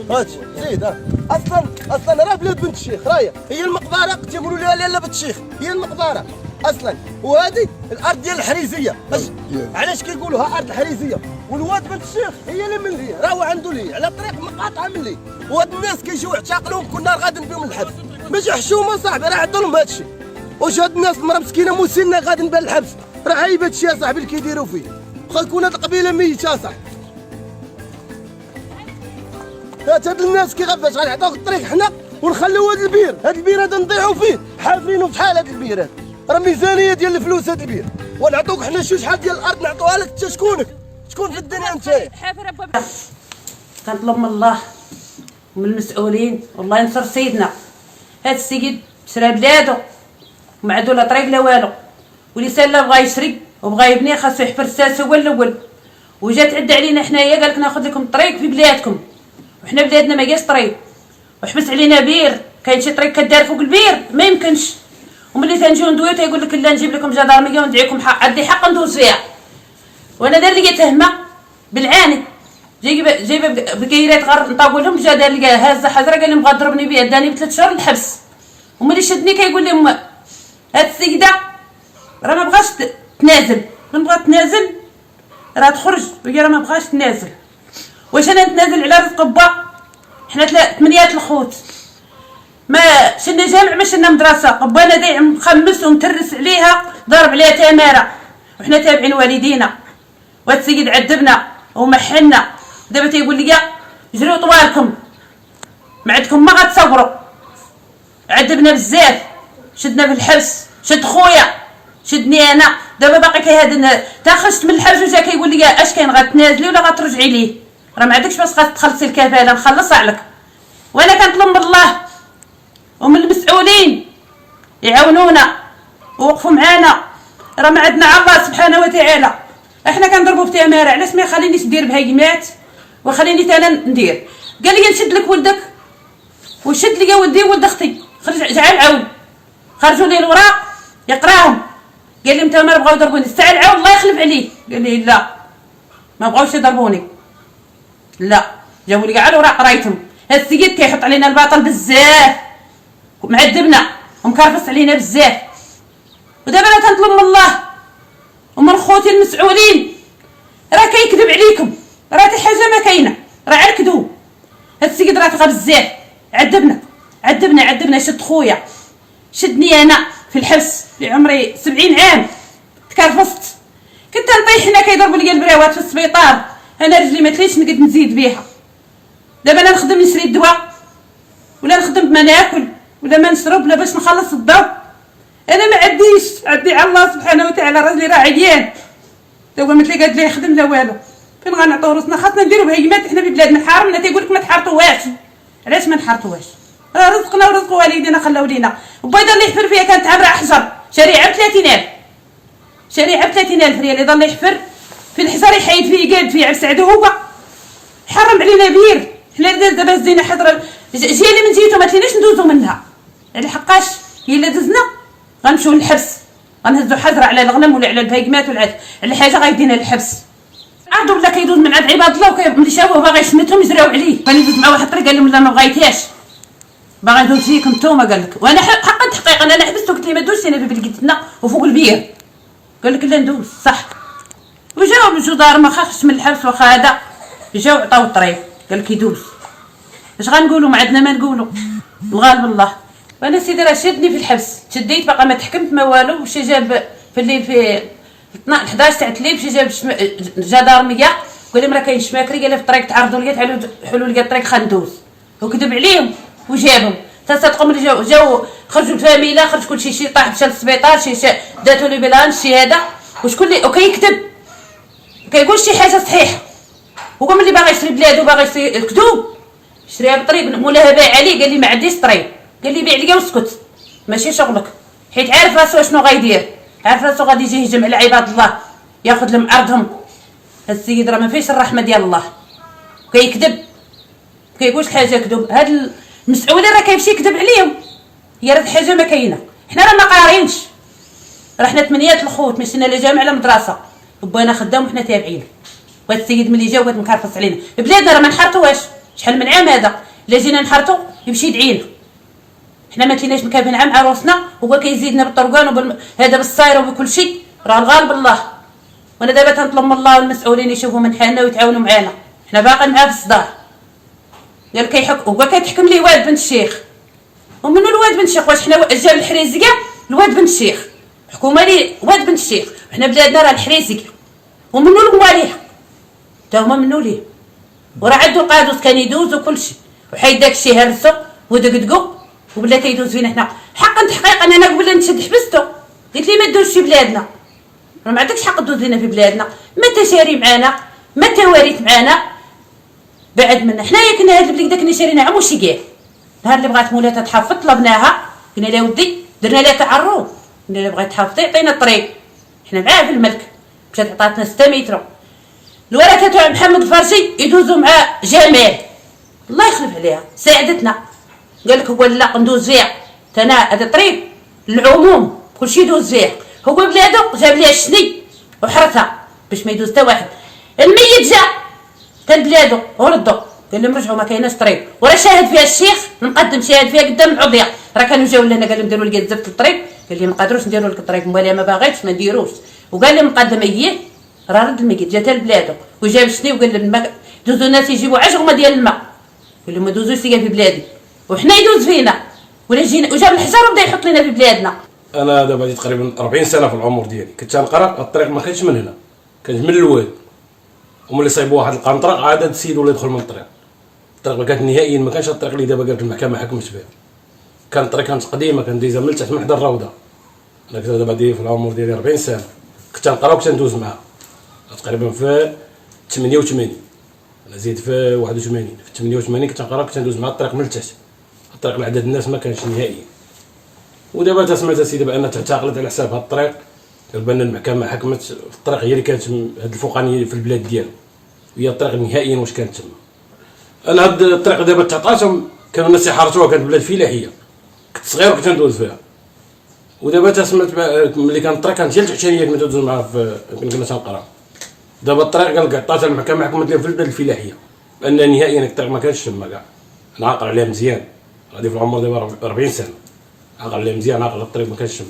هاتشي زيد. اصلا راه بلاد بنت الشيخ، راهي هي المقبره تيقولوا لها لاله بنت الشيخ، هي المقبره اصلا. وهذه الارض ديال الحريزيه. علاش كيقولوها ارض الحريزيه؟ والواد بنت الشيخ هي اللي من ليه، راهو عنده ليه على طريق مقاطعه من ليه. وهاد الناس كيجيو يعتقلوهم كل نهار غادي بهم للحبس. ماشي حشومه صاحبي، راه عندهم هادشي. واش هاد الناس المراه مسكينه مسنه غادي بها للحبس؟ راه عيب هادشي يا صاحبي اللي كيديروا فيه. واخا تكون هاد القبيله ميته صاحبي. هاد الناس كيغفاش غنعطيوك الطريق حنا ونخليو هاد البير، هاد البير هذا نضيعوا فيه، حافرينه بشحال هاد البير هذا؟ راه ميزانيه ديال الفلوس هاد البير، ونعطوك حنا شحال ديال الارض نعطوها لك. انت شكونك؟ شكون في الدنيا انت؟ كنطلب من الله ومن المسؤولين والله ينصر سيدنا. هاد السيد شرا بلادو وما عندو لا طريق لا والو، ولسان لا بغا يشري وبغا يبني خاصو يحفر الساس هو الاول. وجات عد علينا حنايا قال لك ناخذ لكم الطريق في بلادكم، وحنا بلادنا ما كاش طريق، وحبس علينا بير. كاين شي طريق كدار فوق البير ما يمكنش. وملي تنجيو ندويو تيقول لك لا نجيب لكم جدارميه وندعيكم حق، عندي حق ندوز فيها. وانا دار لي تهمه بالعاني، جايبه بكيرات غير نطاقوا لهم، جا دار لي هازه حجره قال لي بغا ضربني بها، داني ب3 شهور للحبس. وملي شدني كيقول لي هاد السيده راه ما بغاش تنازل، نبغى تنازل راه تخرج، وهي راه ما بغاش تنازل. واش انا نتنازل على رزق با؟ حنا 8 الخوت، ما شلنا جامع ما شلنا مدرسه. بانا دايع مخمس ومترس عليها، ضارب عليها تماره، وحنا تابعين والدينا. وهاد السيد عذبنا ومحلنا، دابا تيقول لي جريو طوالكم ما عندكم ما غتصبروا. عذبنا بزاف، شدنا في الحبس، شد خويا، شدني انا. دابا باقي كيهادن تا خرجت من الحبس وجا كيقول لي اش كاين غتنازلي ولا غترجعي ليه؟ راه ما عندكش باش تخلصي الكفاله، نخلصها عليك. وانا كنطلب من الله ومن المسؤولين يعاونونا ووقفوا معانا، راه ما عندنا على الله سبحانه وتعالى. احنا كنضربوا في تماره، علاش ما يخلينيش ندير بهيمات ويخليني انا ندير؟ قال لي نشد لك ولدك، وشد لي ولدي وولد اختي، خرج تعال عاون. خرجوا لي الوراق يقراهم، قال لي انت ما بغاو يضربوني، تعال عاون الله يخلف عليه. قال لي لا ما بغاوش يضربوني، لا جابوا لي كاع الوراق قرايتهم. هاد السيد كيحط علينا الباطل بزاف، معذبنا ومكرفس علينا بزاف. ودابا انا كنطلب من الله ومن خوتي المسؤولين، راه كيكذب عليكم، راه حتى حاجه ما كاينه، راه عير كذوب. هاد السيد راه طغى بزاف، عذبنا شد خويا، شدني انا في الحبس في عمري 70 عام، تكرفست. كنت نطيح هنا كيضربوا لي البراوات في السبيطار، انا رجلي ما تليش نقد نزيد بها. دابا انا نخدم نشري الدواء، ولا نخدم ما ناكل، ولا ما نشرب، ولا باش نخلص الضو. انا ما عنديش، عندي على الله سبحانه وتعالى. راجلي راه عيان، دابا ما تلقى لا يخدم لا والو. فين غنعطيو روسنا؟ خاصنا نديرو بهيمات. حنا في بلادنا حارمنا، تيقول لك ما تحرطوهاش. علاش ما نحرطوهاش؟ راه رزقنا ورزق والدينا خلاو لينا. وبيضه اللي يحفر فيها كانت عامره حجر، شريعه ب30,000، شريعه ب30,000 ريال. اللي ضل يحفر في الحجر يحيد فيه قاد فيه عبس عدو، هو حرم علينا بير. حنا دابا زينا حضره جي اللي من جيتو ما تليناش ندوزو منها، على حقاش هي اللي دزنا غنمشيو للحبس، غنهزو حجره على الغنم ولا على البهيمات ولا على حاجه غيدينا للحبس. عاد ولا كيدوز من عند عباد الله، ملي شافوه باغي يشمتهم يجريو عليه. كان يدوز مع واحد الطريق قال لهم لا ما بغيتهاش، باغي يدوز فيكم نتوما. قال لك وانا حق التحقيق انا حبست وقلت لي ما دوزش انا في بلقيتنا وفوق البير. قال لك لا ندوز صح. وجاو الجدار ما خافش من الحبس، واخا هذا جاو عطاو الطريق. قال لك يدوز. اش غنقولوا؟ ما عندنا ما نقولوا، الغالب الله. وانا سيدي راه شدني في الحبس، تشديت باقا ما تحكمت ما والو. وشي جاب في الليل في 11 تاع الليل شي جاب جدارميه قال لهم راه كاين شماكري، قال لي في الطريق تعرضوا لي تعالوا حلوا لي الطريق خلينا ندوز. وكذب عليهم وجابهم تصدقوا. ملي جاو خرجوا الفاميله، خرج كلشي، شي طاح مشى للسبيطار، شي داتو لي بلانش، شي هذا وشكون اللي وكيكذب كيقول شي حاجه صحيحه. هو ملي باغي يشري بلادو باغي يشري الكذوب، شريها بطريق مولاها بايع عليه. قال لي ما عنديش طريق، قال لي بيع لي واسكت ماشي شغلك، حيت عارف راسو شنو غيدير، عارف راسو غادي يجي يهجم على عباد الله ياخذ لهم ارضهم. هاد السيد راه ما فيش الرحمه ديال الله، كيكذب كيقولش حاجه كذوب. هاد المسؤولين راه كيمشي يكذب عليهم، هي راه حاجه ما كاينه. حنا راه ما قارينش، راه حنا 8 الخوت مشينا لا جامع لا مدرسه، بانا خدام وحنا تابعين. وهاد السيد ملي جا وهاد مكرفص علينا بلادنا راه ما نحرطوهاش. شحال من عام هذا الا جينا نحرطو يمشي يدعينا. حنا ما كايناش مكافين عام عروسنا هو كيزيدنا بالطرقان هذا بالصاير وبكل شيء، راه الغالب الله. وانا دابا تنطلب من الله والمسؤولين يشوفوا من حالنا ويتعاونوا معنا، حنا باقي معاه في الصداع. قال هو كيتحكم ليه واد بنت الشيخ. ومنو الواد بنت الشيخ؟ واش حنا جاب الحريزيه الواد بنت الشيخ، حكومه لي واد بنت الشيخ، وحنا بلادنا راه الحريزيه. ومنو المواليها تا هما منو ليه، وراه عندو قادوس كان يدوز وكل شيء، وحيد داك الشيء هرسو ودقدقو وبلا تيدوز فينا حنا. حقا تحقيقا انا قبل لا نشد حبستو قلت لي ما تدوزش في بلادنا، راه ما عندكش حق تدوز لينا في بلادنا، ما انت شاري معانا ما انت وارث معانا، بعد منا. حنايا كنا هاد البليك كنا شارينا عمو شيكال. نهار اللي بغات مولاتها تحافظ طلبناها قلنا لها ودي درنا لها تعرض، قلنا لها بغات تحافظي عطينا الطريق، حنا معاها في الملك. مشات عطاتنا 6 متر. الورثه تاع محمد الفارسي يدوزوا مع جمال الله يخلف عليها، ساعدتنا. قال لك هو لا ندوز فيها تنا هذا طريق العموم كلشي يدوز فيها، هو بلادو جاب ليها الشني وحرثها باش ما يدوز حتى واحد. الميت جا كان بلادو وردو قال لهم رجعوا ما كايناش طريق، وراه شاهد فيها الشيخ المقدم شاهد فيها قدام العضيه، راه كانوا جاو لنا قال لهم ديروا لي زفت الطريق، قال لي ما نقدروش نديروا لك الطريق مواليه ما باغيتش ما نديروش. وقال لي المقدم اييه راه رد الميت جا حتى لبلادو وجاب الشني وقال لهم دوزوا الناس يجيبوا عجغمه ديال الماء، قال لهم ما دوزوش ليا في بلادي وحنا يدوز فينا ولا جينا وجاب الحجر وبدا يحط لنا في بلادنا. انا دابا تقريبا 40 سنه في العمر ديالي كنت تنقرا الطريق ما كانش من هنا، كانت من الواد، وملي صايبوا واحد القنطره عاد هاد السيد ولا يدخل من الطريق ما كانت نهائيا، ما كانش الطريق اللي دابا قالت المحكمه حكمت بها، كانت الطريق كانت قديمه كان دايزه من تحت من حدا الروضه. انا كنت دابا في العمر ديالي 40 سنه كنت تنقرا وكنت ندوز معاها تقريبا في 88. انا زيد في 81 في 88 كنت نقرا كنت ندوز مع الطريق من التحت، الطريق لعدد الناس ما كانش نهائيا. ودابا تسمعت اسيدي بان تعتقلت على حساب هذا الطريق، بان المحكمه حكمت في الطريق هي اللي كانت هاد الفوقانيه في البلاد ديالو، وهي الطريق نهائيا واش كانت تما. انا هاد الطريق دابا تعطاتهم كانوا الناس يحرسوها، كانت بلاد فلاحيه كنت صغير وكنت ندوز فيها. ودابا تسمعت ملي كان الطريق كانت هي التحتانيه كنت ندوز معاها كنا تنقرا. دابا الطريق قال لك عطاتها المحكمه حكمت لهم في البلاد الفلاحيه بان نهائيا الطريق ما كانش تما كاع. انا عاقل عليها مزيان، غادي في العمر دابا 40 سنه عاقل عليها مزيان، عاقل الطريق ما كانش تما.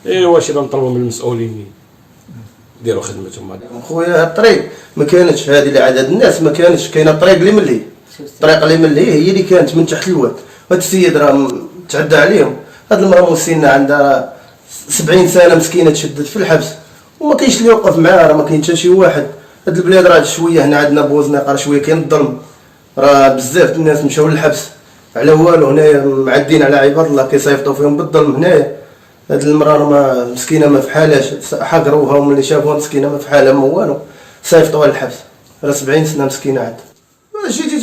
ايوا شي نطلبوا من المسؤولين يديروا خدمتهم. خويا الطريق ما كانتش هذه لعدد الناس، ما كانتش كاينه الطريق اللي ملي الطريق اللي ملي هي اللي كانت من تحت الواد. هاد السيد راه تعدى عليهم، هاد المراه مسنه عندها 70 سنه مسكينه تشدد في الحبس وما كاينش اللي يوقف معاها، راه ما كاين حتى شي واحد. هاد البلاد راه شويه هنا عندنا بوزناق راه شويه كاين الظلم، راه بزاف الناس مشاو للحبس على والو، هنايا معدين على عباد الله كيصيفطوا فيهم بالظلم. هنايا هاد المراه ما مسكينه ما في حالهاش، حقروها وملي شافوها مسكينه ما في حالها ما والو صيفطوها للحبس، راه 70 سنه مسكينه عاد. جيتي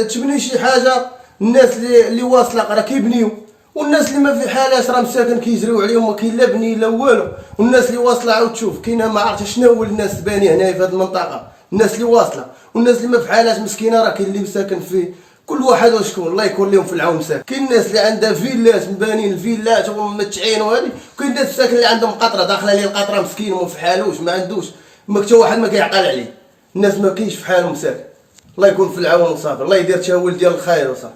تبني شي حاجه، الناس اللي واصله راه كيبنيو، والناس اللي ما في حالهاش راه مساكن كيجريو عليهم ما كاين لا بني لا والو. والناس اللي واصله عاود تشوف كاينه ما عرفتش شنو هو الناس باني هنايا في هاد المنطقه، الناس اللي واصله والناس اللي ما في حالهاش مسكينه راه كاين اللي مساكن فيه كل واحد وشكون الله يكون لهم في العون مساكن. كاين الناس اللي عندها فيلات مبانين الفيلات ومتشعين وهادي، وكاين الناس مساكن اللي عندهم قطره داخله ليه القطره مسكين وما في حالوش ما عندوش ما حتى واحد ما كيعقل عليه، الناس ما كاينش في حالهم مساكن. الله يكون في العون وصافي، الله يدير تهول ديال الخير وصافي.